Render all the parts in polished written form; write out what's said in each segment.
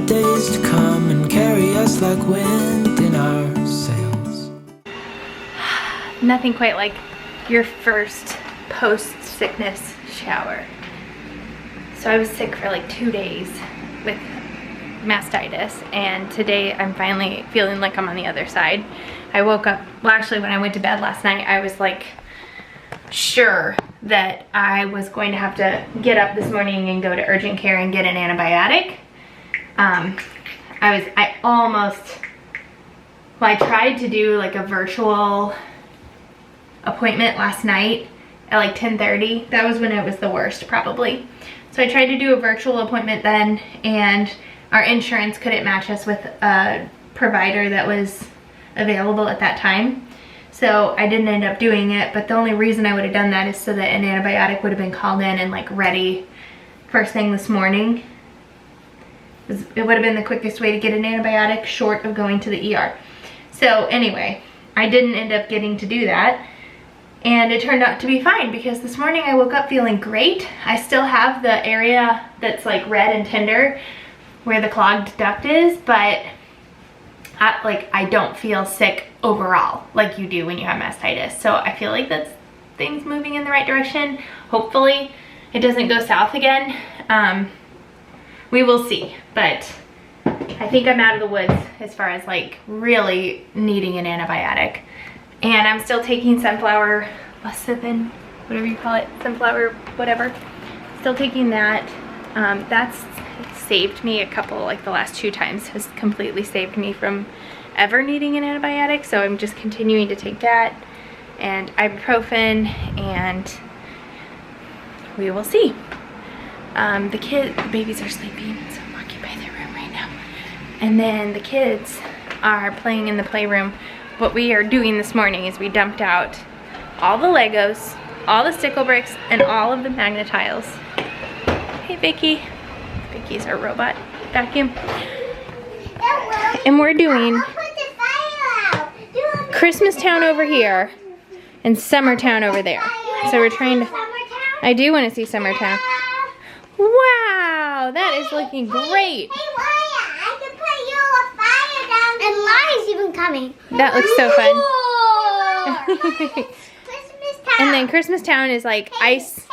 days to come and carry us like wind in our sails. Nothing quite like your first post-sickness shower. So I was sick for like 2 days with mastitis, and today I'm finally feeling like I'm on the other side. I woke up, well actually when I went to bed last night, I was like sure that I was going to have to get up this morning and go to urgent care and get an antibiotic. I tried to do like a virtual appointment last night at like 10:30. That was when it was the worst probably. So I tried to do a virtual appointment then, and our insurance couldn't match us with a provider that was available at that time. So I didn't end up doing it, but the only reason I would have done that is so that an antibiotic would have been called in and like ready first thing this morning. It would have been the quickest way to get an antibiotic short of going to the ER. So anyway, I didn't end up getting to do that. And it turned out to be fine because this morning I woke up feeling great. I still have the area that's like red and tender where the clogged duct is, but I don't feel sick overall like you do when you have mastitis. So I feel like that's things moving in the right direction. Hopefully it doesn't go south again. We will see, but I think I'm out of the woods as far as like really needing an antibiotic. And I'm still taking sunflower lecithin, whatever you call it, sunflower whatever. Still taking that. That's saved me a couple, like the last 2 times has completely saved me from ever needing an antibiotic. So I'm just continuing to take that and ibuprofen, and we will see. The babies are sleeping, so I'm walking by their room right now. And then the kids are playing in the playroom. What we are doing this morning is we dumped out all the Legos, all the stickle bricks, and all of the magnet tiles. Hey Vicky. Vicky's our robot vacuum. And we're doing Christmas Town over here and Summertown over there. So we're trying to, I do want to see Summertown. Wow, that is looking great. And Lottie even coming. That looks so fun. And then Christmas Town is like ice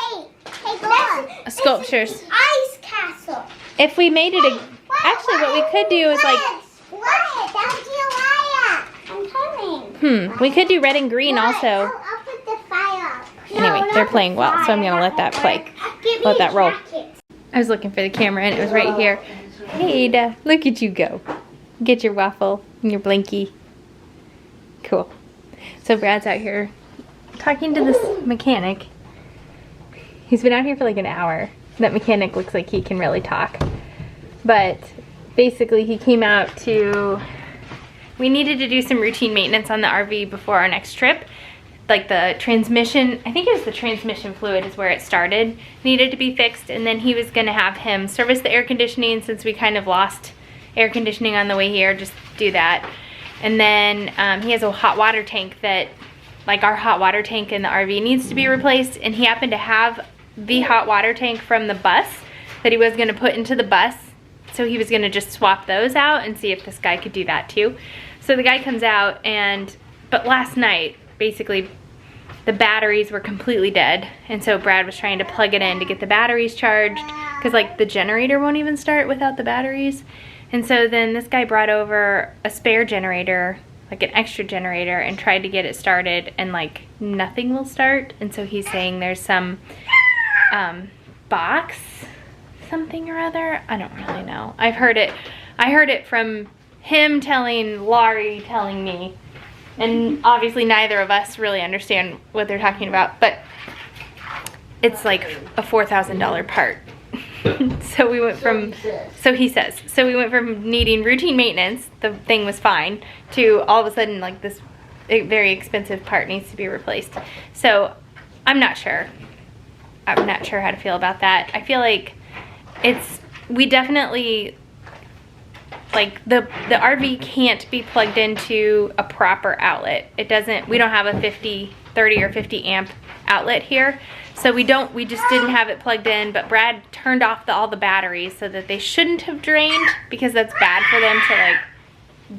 sculptures. Ice castle. If we made it actually what we could do is like I'm coming. We could do red and green also. I'll put the fire up. Anyway, they're playing well, so I'm gonna let that play. Let that roll. I was looking for the camera and it was right here. Hey, look at you go. Get your waffle and your blinky. Cool. So Brad's out here talking to this mechanic. He's been out here for like an hour. That mechanic looks like he can really talk. But basically he came out to, we needed to do some routine maintenance on the RV before our next trip. Like the transmission, I think it was the transmission fluid is where it started, needed to be fixed, and then he was gonna have him service the air conditioning since we kind of lost air conditioning on the way here, just do that. And then he has a hot water tank that, like our hot water tank in the RV needs to be replaced, and he happened to have the hot water tank from the bus that he was gonna put into the bus, so he was gonna just swap those out and see if this guy could do that too. So the guy comes out, but last night, basically, the batteries were completely dead, and so Brad was trying to plug it in to get the batteries charged, because like the generator won't even start without the batteries. And so then this guy brought over a spare generator, like an extra generator, and tried to get it started, and like nothing will start. And so he's saying there's some box, something or other. I don't really know. I heard it from him telling Laurie, telling me. And obviously neither of us really understand what they're talking about, but it's like a $4,000 part. So we went from, so he says, so we went from needing routine maintenance, the thing was fine, to all of a sudden like this very expensive part needs to be replaced. So I'm not sure how to feel about that. I feel like we definitely, like the RV can't be plugged into a proper outlet. We don't have a 30 or 50 amp outlet here. So we just didn't have it plugged in, but Brad turned off all the batteries so that they shouldn't have drained, because that's bad for them to like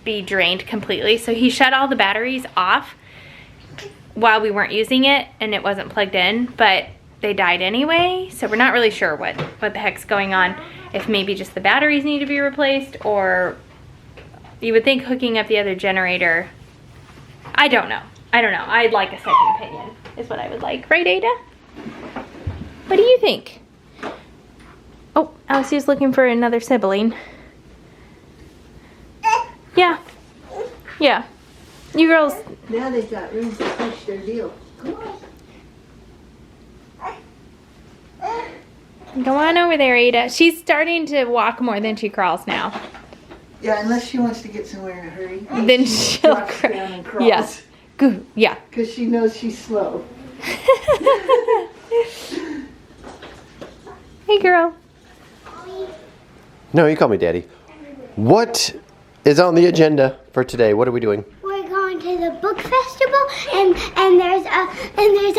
be drained completely. So he shut all the batteries off while we weren't using it, and it wasn't plugged in, but they died anyway. So we're not really sure what the heck's going on. If maybe just the batteries need to be replaced, or you would think hooking up the other generator. I don't know. I'd like a second opinion is what I would like. Right, Ada? What do you think? Oh, Alexie's looking for another sibling. Yeah. Yeah. You girls. Now they've got room to push their deal. Come on. Go on over there, Ada. She's starting to walk more than she crawls now. Yeah, unless she wants to get somewhere in a hurry. Then she'll Drops down and crawls. Yes. Good. Yeah. Because she knows she's slow. Hey, girl. No, you call me Daddy. What is on the agenda for today? What are we doing? We're going to the book festival, and there's a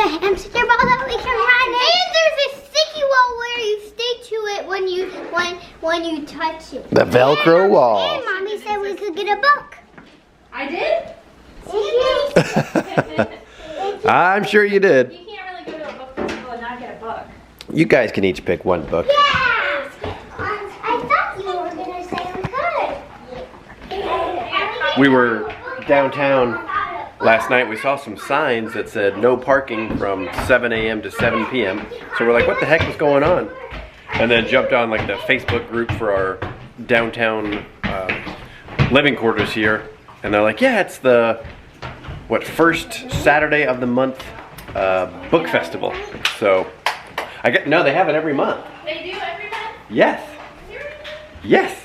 hamster ball that we can run in. And there's a sticky wall where you stick to it when you touch it. The Velcro wall. And Mommy said we could get a book. I did? I'm sure you did. You can't really go to a book festival and not get a book. You guys can each pick one book. Yeah! I thought you were going to say we could. We were downtown last night. We saw some signs that said no parking from 7 a.m. to 7 p.m. So we're like, what the heck was going on? And then jumped on like the Facebook group for our downtown living quarters here. And they're like, yeah, it's the, first Saturday of the month book festival. So, no, they have it every month. They do every month? Yes. Yes.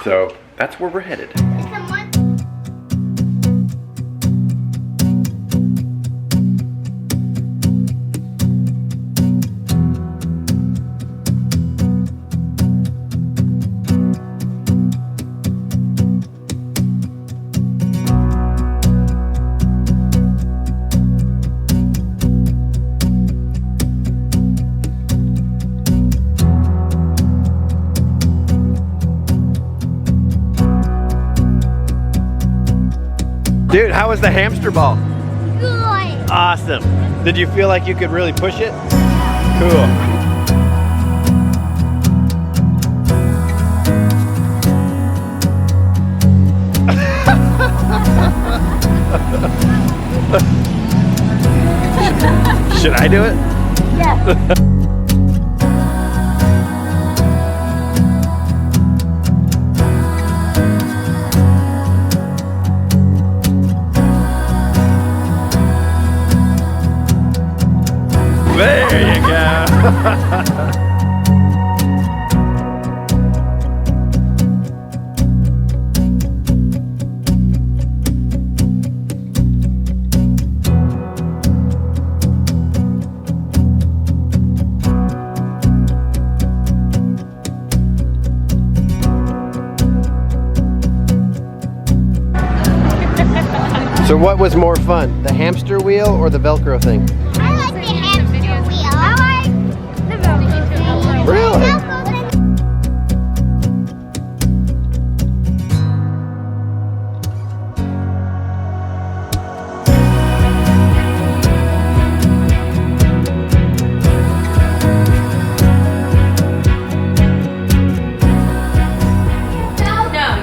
So, that's where we're headed. Dude, how was the hamster ball? Good. Awesome. Did you feel like you could really push it? Cool. Should I do it? Yes. There you go. So what was more fun, the hamster wheel or the Velcro thing? I like the hamster wheel. I like the Velcro thing. Really?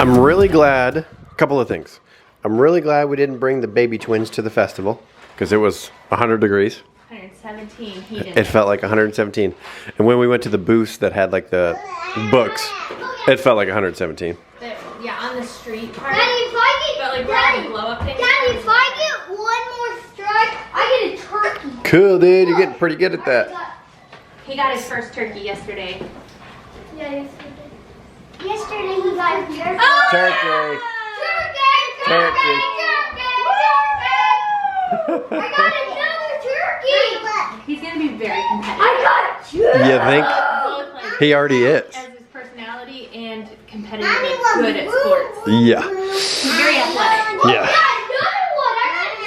I'm really glad, a couple of things. I'm really glad we didn't bring the baby twins to the festival because it was 100 degrees. 117 heated. It felt like 117. And when we went to the booths that had like the books, it felt like 117. Yeah, on the street part. Daddy, if I get, But like where all the blow up things. Daddy, if I get one more strike, I get a turkey. Cool, dude. You're getting pretty good at that. He got his first turkey yesterday. Yeah, yesterday he got a turkey. Turkey. Turkey! I got another turkey! He's gonna be very competitive. I got two! You think? Both, like, He already is. as his personality and competitive and good at sports. Yeah. He's very athletic. Yeah. I got another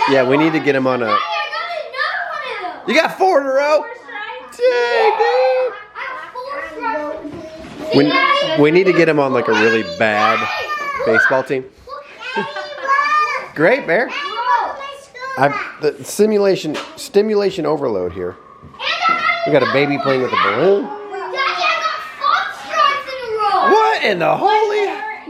one! Yeah, we need to get him on a... I got another one of You got 4 in a row? Dang, dude. We need to get him on like a really bad baseball team. Great, Bear. The stimulation overload here. We got a baby playing with a balloon. What in the holy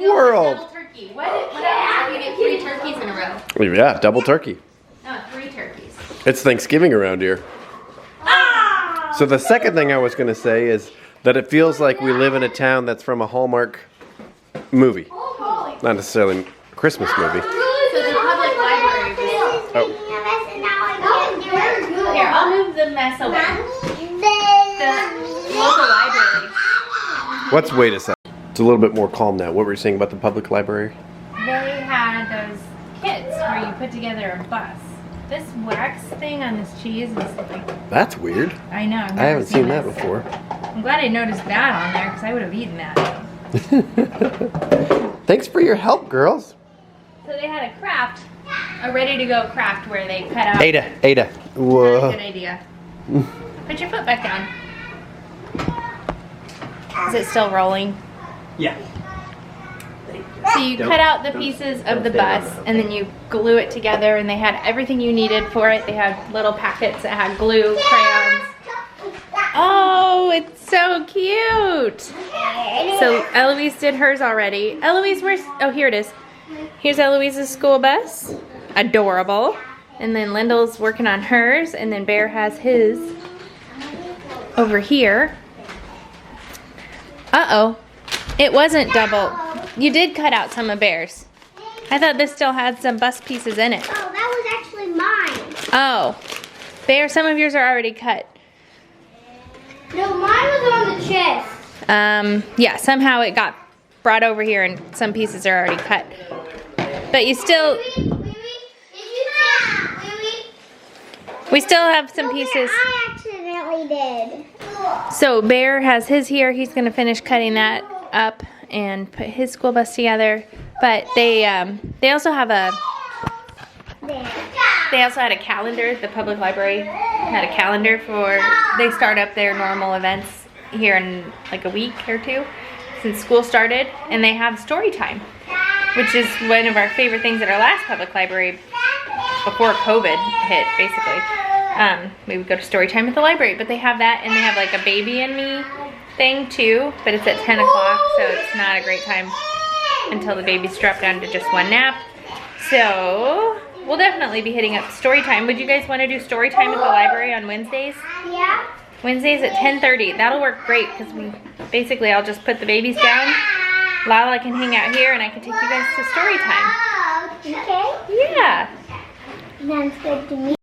world? Double turkey. What happens if you get 3 turkeys in a row? Yeah, double turkey. No, 3 turkeys. It's Thanksgiving around here. So the second thing I was going to say is that it feels like we live in a town that's from a Hallmark movie. Not necessarily a Christmas movie. So the public library. Oh. Here, I'll move the mess away. The local library. Let's wait a second. It's a little bit more calm now. What were you saying about the public library? They had those kits where you put together a bus. This wax thing on this cheese is like... That's weird. I know. I haven't seen that before. I'm glad I noticed that on there because I would have eaten that. Thanks for your help, girls. So they had a craft, a ready-to-go craft where they cut out... Ada. Whoa. Whoa. Good idea. Put your foot back down. Is it still rolling? Yeah. So you cut out the pieces of the bus and then you glue it together, and they had everything you needed for it. They had little packets that had glue, crayons. Oh, it's so cute. So Eloise did hers already. Eloise, where's, oh, here it is. Here's Eloise's school bus. Adorable. And then Lyndle's working on hers, and then Bear has his over here. Uh-oh. It wasn't double. You did cut out some of Bear's. I thought this still had some bus pieces in it. Oh, that was actually mine. Oh. Bear, some of yours are already cut. No, mine was on the chest. Yeah, somehow it got brought over here and some pieces are already cut. But you still... We still have some pieces. I accidentally did. So Bear has his here. He's going to finish cutting that up and put his school bus together. But they also have a... They also had a calendar. The public library had a calendar for... They start up their normal events here in like a week or 2 since school started. And they have story time, which is one of our favorite things at our last public library before COVID hit, basically. We would go to story time at the library, but they have that, and they have like a baby and me thing too, but it's at 10 o'clock, so it's not a great time until the baby's dropped down to just 1 nap. So we'll definitely be hitting up story time. Would you guys want to do story time at the library on Wednesdays? Yeah. Wednesdays at 10:30. That'll work great because basically I'll just put the babies down. Lala can hang out here, and I can take you guys to story time. Okay. Yeah. Sounds good to me.